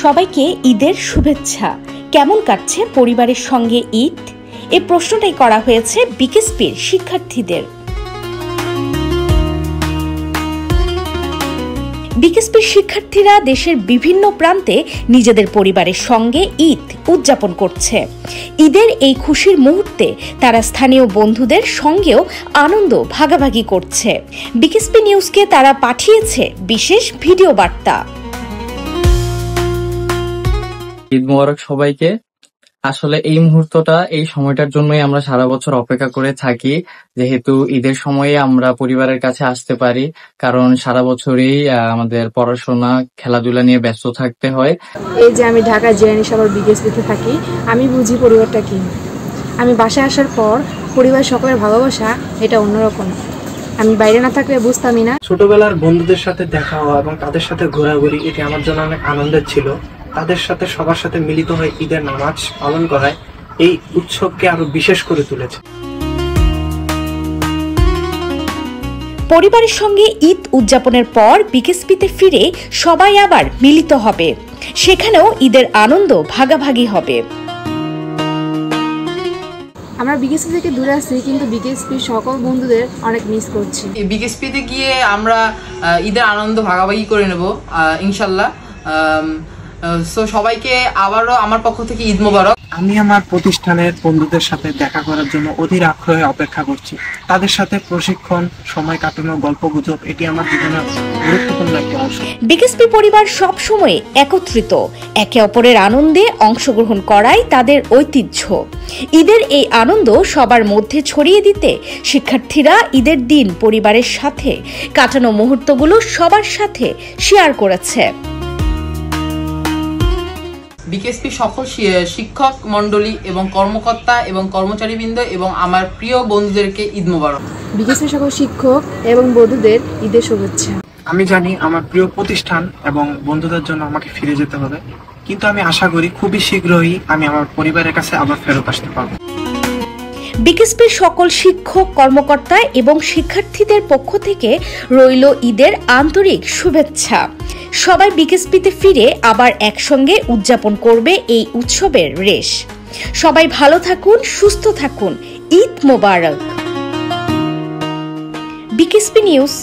সবাইকে ঈদের শুভেচ্ছা। কেমন কাটছে পরিবারের সঙ্গে ঈদ? এই প্রশ্নটাই করা হয়েছে বিকেএসপির শিক্ষার্থীদের। বিকেএসপির শিক্ষার্থীরা দেশের বিভিন্ন প্রান্তে নিজেদের পরিবারের সঙ্গে ঈদ উদযাপন করছে। ঈদের এই খুশির মুহূর্তে তারা স্থানীয় বন্ধুদের সঙ্গেও আনন্দ ভাগাভাগি করছে। বিকেএসপি নিউজকে তারা পাঠিয়েছে বিশেষ ভিডিও বার্তা। ঈদ মোবারক সবাইকে। আসলে এই মুহূর্তটা, এই সময়টার জন্যই আমরা সারা বছর অপেক্ষা করে থাকি, যেহেতু ঈদের সময়ে আমরা পরিবারের কাছে আসতে পারি, কারণ সারা বছরই আমাদের পড়াশোনা খেলাধুলা নিয়ে ব্যস্ত থাকতে হয়। এই যে আমি ঢাকা জিরানী সবার বিকেএসপিতে থাকি, আমি বুঝি পরিবারটা কি। আমি বাসায় আসার পর পরিবার সকলের ভালোবাসা এটা অন্যরকম, আমি বাইরে না থাকলে বুঝতামই না। ছোটবেলার বন্ধুদের সাথে দেখা হওয়া এবং তাদের সাথে ঘোরাঘুরি, এটি আমার জন্য অনেক আনন্দের ছিল। তাদের সাথে সবার সাথে মিলিত হয়ে ঈদের নামাজ পালন করায় এই উৎসবকে আরো বিশেষ করে তুলেছে। পরিবারের সঙ্গে ঈদ উদযাপনের পর বিকেএসপিতে ফিরে সবাই আবার মিলিত হবে, সেখানেও ঈদের আনন্দ ভাগাভাগি হবে। আমরা বিকেএসপি থেকে দূরে আছি, কিন্তু বিকেএসপির সকল বন্ধুদের অনেক মিস করছি। বিকেএসপিতে গিয়ে আমরা ঈদের আনন্দ ভাগাভাগি করে নেব ইনশাল্লাহ। সো সবাইকে আবারও আমার পক্ষ থেকে ঈদ মোবারক। আমি আমার প্রতিষ্ঠানের বন্ধুদের সাথে দেখা করার জন্য অধীর আগ্রহে অপেক্ষা করছি। তাদের সাথে প্রশিক্ষণ, সময় কাটানো, গল্পগুজব, এটি আমার জীবনের গুরুত্বপূর্ণ একটা অংশ। বিকেএসপি পরিবার সব সময় একত্রিত, একে অপরের আনন্দে অংশগ্রহণ করাই তাদের ঐতিহ্য। ঈদের এই আনন্দ সবার মধ্যে ছড়িয়ে দিতে শিক্ষার্থীরা ঈদের দিন পরিবারের সাথে কাটানো মুহূর্তগুলো সবার সাথে শেয়ার করেছে। বিকেএসপি সকল শিক্ষক মন্ডলী এবং কর্মকর্তা এবং কর্মচারীবৃন্দ এবং আমার প্রিয় বন্ধুদেরকে ঈদ মোবারক। বিকেএসপি সকল শিক্ষক এবং বন্ধুদের ঈদের শুভেচ্ছা। আমি জানি আমার প্রিয় প্রতিষ্ঠান এবং বন্ধুদের জন্য আমাকে ফিরে যেতে হবে, কিন্তু আমি আশা করি খুবই শীঘ্রই আমি আমার পরিবারের কাছে আবার ফেরত আসতে পারবো। বিকেএসপির সকল শিক্ষক, কর্মকর্তা এবং শিক্ষার্থীদের পক্ষ থেকে রইল ঈদের আন্তরিক শুভেচ্ছা। সবাই বিকেএসপিতে ফিরে আবার একসঙ্গে উদযাপন করবে এই উৎসবের রেশ। সবাই ভালো থাকুন, সুস্থ থাকুন। ঈদ মোবারক। BKSP news.